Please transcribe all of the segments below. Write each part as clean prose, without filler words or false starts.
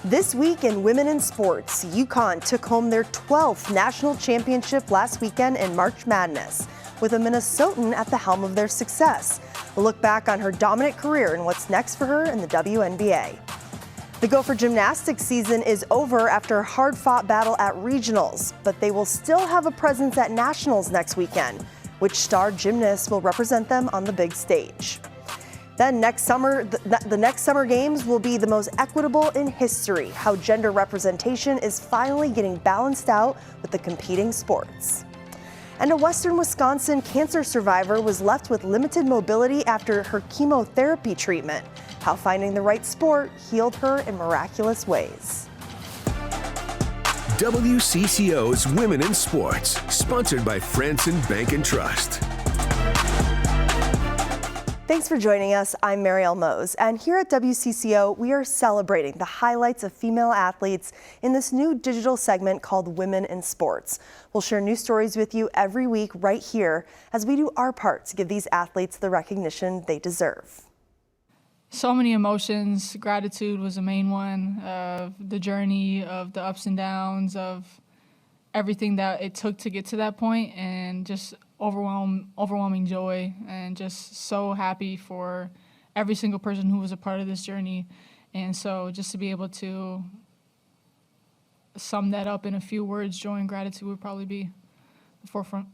This week in women in sports, UConn took home their 12th national championship last weekend in March Madness, with a Minnesotan at the helm of their success. We'll look back on her dominant career and what's next for her in the WNBA. The Gopher gymnastics season is over after a hard-fought battle at regionals, but they will still have a presence at nationals next weekend. Which star gymnasts will represent them on the big stage? Then next summer, the next summer games will be the most equitable in history. How gender representation is finally getting balanced out with the competing sports. And a Western Wisconsin cancer survivor was left with limited mobility after her chemotherapy treatment. How finding the right sport healed her in miraculous ways. WCCO's Women in Sports, sponsored by Franson Bank and Trust. Thanks for joining us. I'm Marielle Mohs, and here at WCCO, we are celebrating the highlights of female athletes in this new digital segment called Women in Sports. We'll share new stories with you every week right here as we do our part to give these athletes the recognition they deserve. So many emotions. Gratitude was the main one, of the journey, of the ups and downs, of everything that it took to get to that point, and just overwhelming joy, and just so happy for every single person who was a part of this journey. And so just to be able to sum that up in a few words, joy and gratitude would probably be the forefront.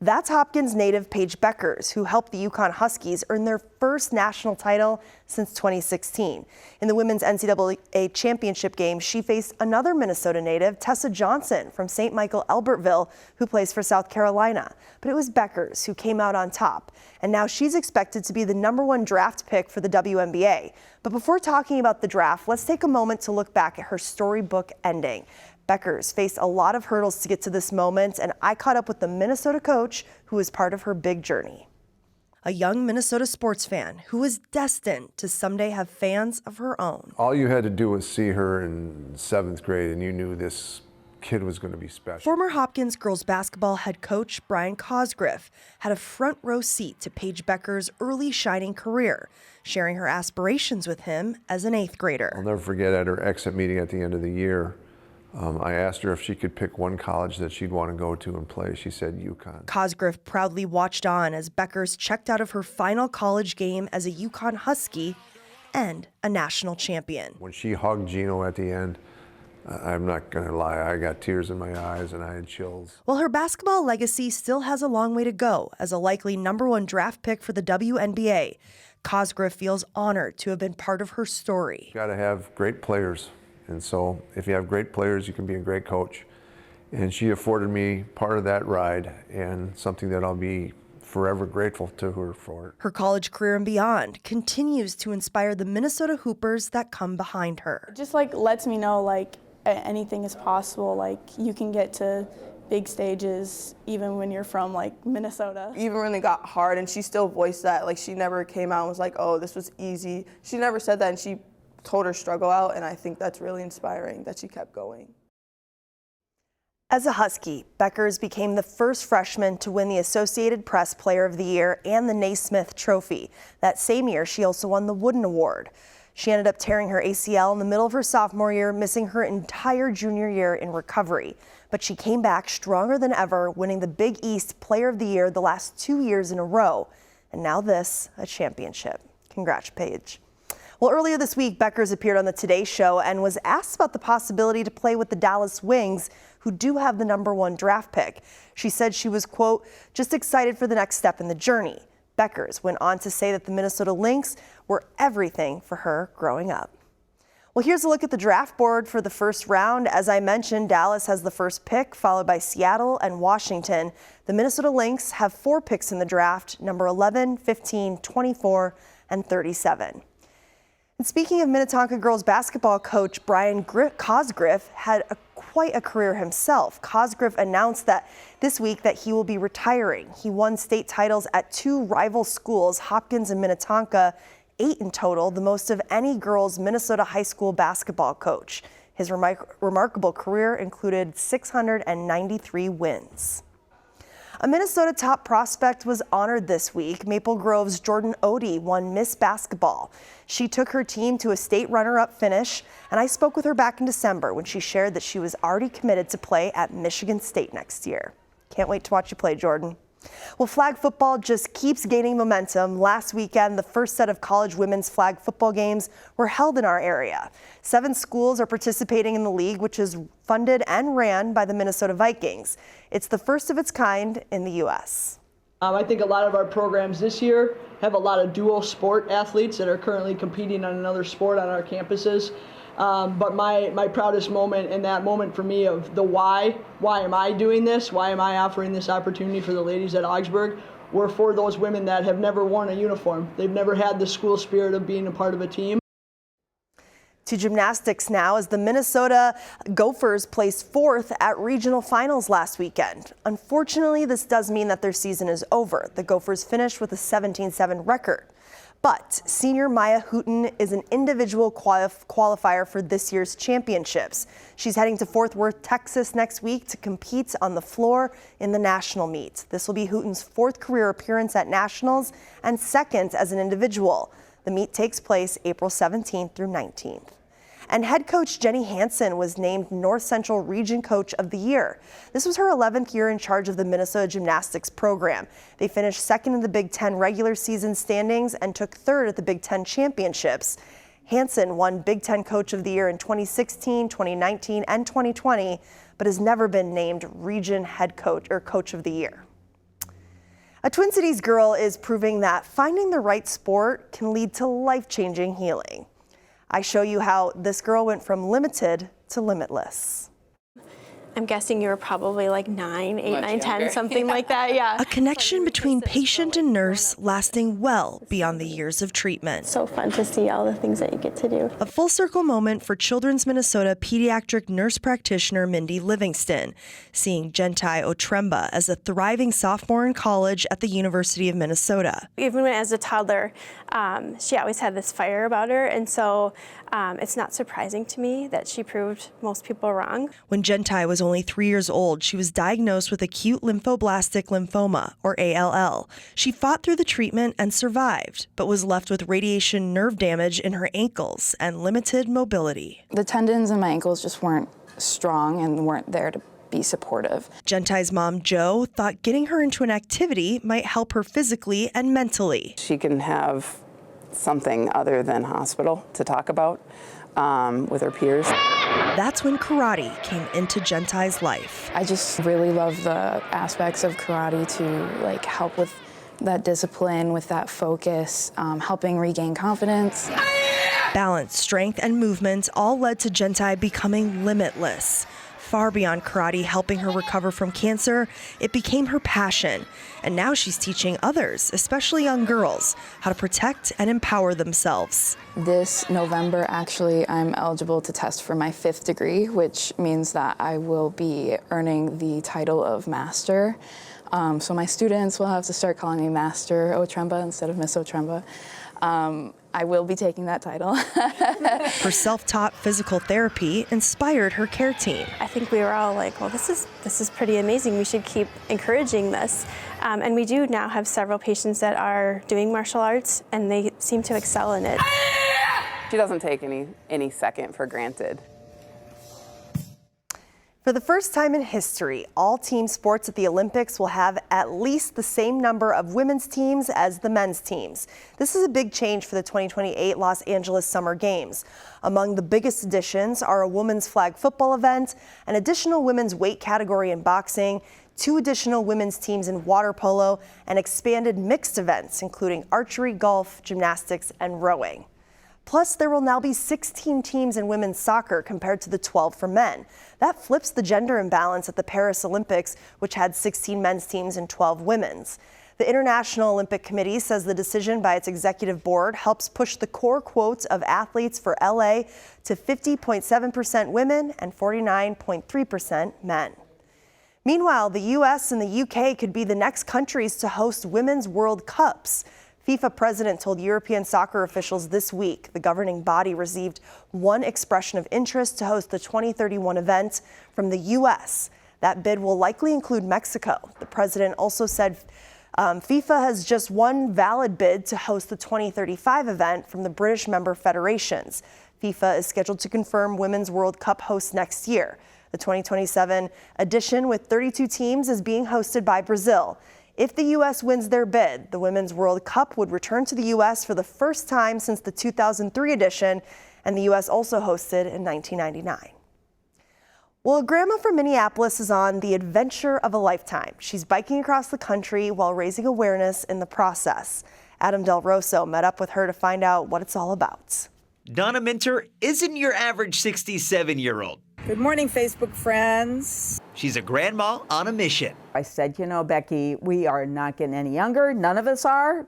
That's Hopkins native Paige Bueckers, who helped the UConn Huskies earn their first national title since 2016. In the women's NCAA championship game, she faced another Minnesota native, Tessa Johnson from St. Michael Albertville, who plays for South Carolina. But it was Bueckers who came out on top. And now she's expected to be the #1 draft pick for the WNBA. But before talking about the draft, let's take a moment to look back at her storybook ending. Bueckers faced a lot of hurdles to get to this moment, and I caught up with the Minnesota coach who was part of her big journey. A young Minnesota sports fan who was destined to someday have fans of her own. All you had to do was see her in 7th grade and you knew this kid was going to be special. Former Hopkins girls basketball head coach Brian Cosgriff had a front row seat to Paige Bueckers' early shining career, sharing her aspirations with him as an 8th grader. I'll never forget at her exit meeting at the end of the year, I asked her if she could pick one college that she'd want to go to and play. She said UConn. Cosgriff proudly watched on as Bueckers checked out of her final college game as a UConn Husky and a national champion. When she hugged Gino at the end, I'm not going to lie, I got tears in my eyes and I had chills. While her basketball legacy still has a long way to go as a likely #1 draft pick for the WNBA, Cosgriff feels honored to have been part of her story. You got to have great players. And so if you have great players, you can be a great coach. And she afforded me part of that ride and something that I'll be forever grateful to her for. Her college career and beyond continues to inspire the Minnesota Hoopers that come behind her. Just lets me know anything is possible. You can get to big stages even when you're from Minnesota. Even when it got hard, and she still voiced that. She never came out and was like, oh, this was easy. She never said that, and she told her struggle out, and I think that's really inspiring that she kept going. As a Husky, Bueckers became the first freshman to win the Associated Press Player of the Year and the Naismith Trophy. That same year, she also won the Wooden Award. She ended up tearing her ACL in the middle of her sophomore year, missing her entire junior year in recovery. But she came back stronger than ever, winning the Big East Player of the Year the last 2 years in a row. And now this, a championship. Congrats, Paige. Well, earlier this week, Bueckers appeared on the Today Show and was asked about the possibility to play with the Dallas Wings, who do have the #1 draft pick. She said she was, quote, just excited for the next step in the journey. Bueckers went on to say that the Minnesota Lynx were everything for her growing up. Well, here's a look at the draft board for the first round. As I mentioned, Dallas has the first pick, followed by Seattle and Washington. The Minnesota Lynx have 4 picks in the draft, number 11, 15, 24, and 37. And speaking of Minnetonka girls basketball coach Brian Cosgriff had quite a career himself. Cosgriff announced that this week that he will be retiring. He won state titles at 2 rival schools, Hopkins and Minnetonka, 8 in total, the most of any girls Minnesota high school basketball coach. His remarkable career included 693 wins. A Minnesota top prospect was honored this week. Maple Grove's Jordan Odie won Miss Basketball. She took her team to a state runner-up finish, and I spoke with her back in December when she shared that she was already committed to play at Michigan State next year. Can't wait to watch you play, Jordan. Well, flag football just keeps gaining momentum. Last weekend, the first set of college women's flag football games were held in our area. 7 schools are participating in the league, which is funded and ran by the Minnesota Vikings. It's the first of its kind in the U.S. I think a lot of our programs this year have a lot of dual sport athletes that are currently competing on another sport on our campuses. But my proudest moment, and that moment for me of the why am I doing this? Why am I offering this opportunity for the ladies at Augsburg? Were for those women that have never worn a uniform. They've never had the school spirit of being a part of a team. To gymnastics now, as the Minnesota Gophers placed 4th at regional finals last weekend. Unfortunately, this does mean that their season is over. The Gophers finished with a 17-7 record. But senior Mya Hooten is an individual qualifier for this year's championships. She's heading to Fort Worth, Texas next week to compete on the floor in the national meet. This will be Hooten's 4th career appearance at nationals and 2nd as an individual. The meet takes place April 17th through 19th. And head coach Jenny Hansen was named North Central Region Coach of the Year. This was her 11th year in charge of the Minnesota gymnastics program. They finished 2nd in the Big Ten regular season standings and took 3rd at the Big Ten championships. Hansen won Big Ten Coach of the Year in 2016, 2019, and 2020, but has never been named Region Head Coach or Coach of the Year. A Twin Cities girl is proving that finding the right sport can lead to life-changing healing. I show you how this girl went from limited to limitless. I'm guessing you were probably like 9, 8, 9, 10, something like that, yeah. A connection between patient and nurse lasting well beyond the years of treatment. So fun to see all the things that you get to do. A full circle moment for Children's Minnesota pediatric nurse practitioner Mindy Livingston, seeing Gentai Otremba as a thriving sophomore in college at the University of Minnesota. Even as a toddler, she always had this fire about her, and so it's not surprising to me that she proved most people wrong. When Gentai was only 3 years old, she was diagnosed with acute lymphoblastic lymphoma, or ALL. She fought through the treatment and survived, but was left with radiation nerve damage in her ankles and limited mobility. The tendons in my ankles just weren't strong and weren't there to be supportive. Gentai's mom, Jo, thought getting her into an activity might help her physically and mentally. She can have something other than hospital to talk about with her peers. That's when karate came into Gentai's life. I just really love the aspects of karate to help with that discipline, with that focus, helping regain confidence. Balance, strength, and movement all led to Gentai becoming limitless. Far beyond karate helping her recover from cancer, it became her passion. And now she's teaching others, especially young girls, how to protect and empower themselves. This November, actually, I'm eligible to test for my 5th degree, which means that I will be earning the title of master. So my students will have to start calling me Master Otremba instead of Miss Otremba. I will be taking that title. Her self-taught physical therapy inspired her care team. I think we were all like, well, this is pretty amazing. We should keep encouraging this. And we do now have several patients that are doing martial arts, and they seem to excel in it. She doesn't take any second for granted. For the first time in history, all team sports at the Olympics will have at least the same number of women's teams as the men's teams. This is a big change for the 2028 Los Angeles Summer Games. Among the biggest additions are a women's flag football event, an additional women's weight category in boxing, 2 additional women's teams in water polo, and expanded mixed events, including archery, golf, gymnastics, and rowing. Plus, there will now be 16 teams in women's soccer compared to the 12 for men. That flips the gender imbalance at the Paris Olympics, which had 16 men's teams and 12 women's. The International Olympic Committee says the decision by its executive board helps push the core quote of athletes for LA to 50.7% women and 49.3% men. Meanwhile, the U.S. and the U.K. could be the next countries to host Women's World Cups. FIFA president told European soccer officials this week the governing body received one expression of interest to host the 2031 event from the U.S. That bid will likely include Mexico. The president also said FIFA has just one valid bid to host the 2035 event from the British member federations. FIFA is scheduled to confirm Women's World Cup hosts next year. The 2027 edition with 32 teams is being hosted by Brazil. If the U.S. wins their bid, the Women's World Cup would return to the U.S. for the first time since the 2003 edition, and the U.S. also hosted in 1999. Well, a grandma from Minneapolis is on the adventure of a lifetime. She's biking across the country while raising awareness in the process. Adam Del Rosso met up with her to find out what it's all about. Donna Minter isn't your average 67-year-old. Good morning, Facebook friends. She's a grandma on a mission. I said, you know, Becky, we are not getting any younger. None of us are.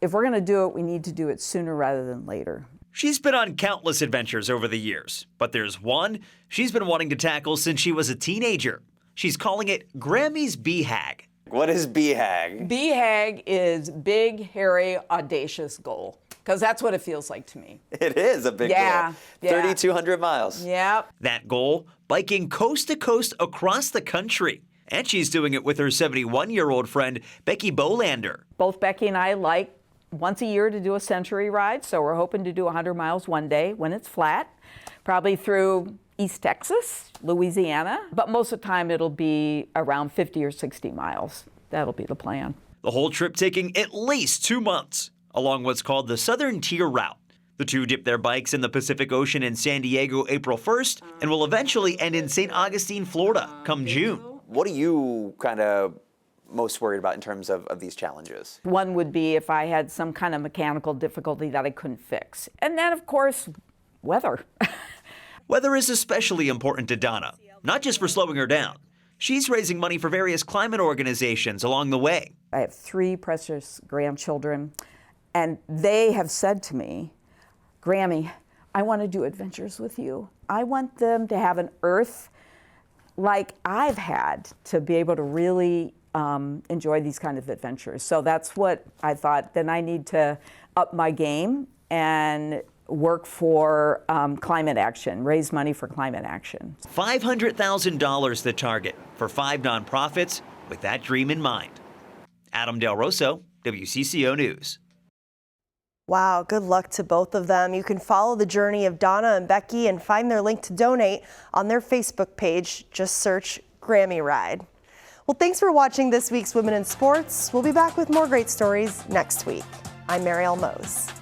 If we're going to do it, we need to do it sooner rather than later. She's been on countless adventures over the years, but there's one she's been wanting to tackle since she was a teenager. She's calling it Grammy's BHAG. What is BHAG? BHAG is big, hairy, audacious goal, because that's what it feels like to me. It is a big goal. 3,200 miles. Yep. That goal, biking coast to coast across the country. And she's doing it with her 71-year-old friend, Becky Bolander. Both Becky and I like once a year to do a century ride, so we're hoping to do 100 miles one day when it's flat, probably through East Texas, Louisiana, but most of the time it'll be around 50 or 60 miles. That'll be the plan. The whole trip taking at least 2 months along what's called the Southern Tier Route. The two dip their bikes in the Pacific Ocean in San Diego April 1st and will eventually end in St. Augustine, Florida come June. What are you kind of most worried about in terms of these challenges? One would be if I had some kind of mechanical difficulty that I couldn't fix. And then, of course, weather. Weather is especially important to Donna, not just for slowing her down. She's raising money for various climate organizations along the way. I have 3 precious grandchildren, and they have said to me, Grammy, I want to do adventures with you. I want them to have an earth like I've had, to be able to really enjoy these kind of adventures. So that's what I thought. Then I need to up my game and work for climate action, raise money for climate action. $500,000 the target for 5 nonprofits with that dream in mind. Adam Del Rosso, WCCO News. Wow, good luck to both of them. You can follow the journey of Donna and Becky and find their link to donate on their Facebook page. Just search Grammy Ride. Well, thanks for watching this week's Women in Sports. We'll be back with more great stories next week. I'm Marielle Mohs.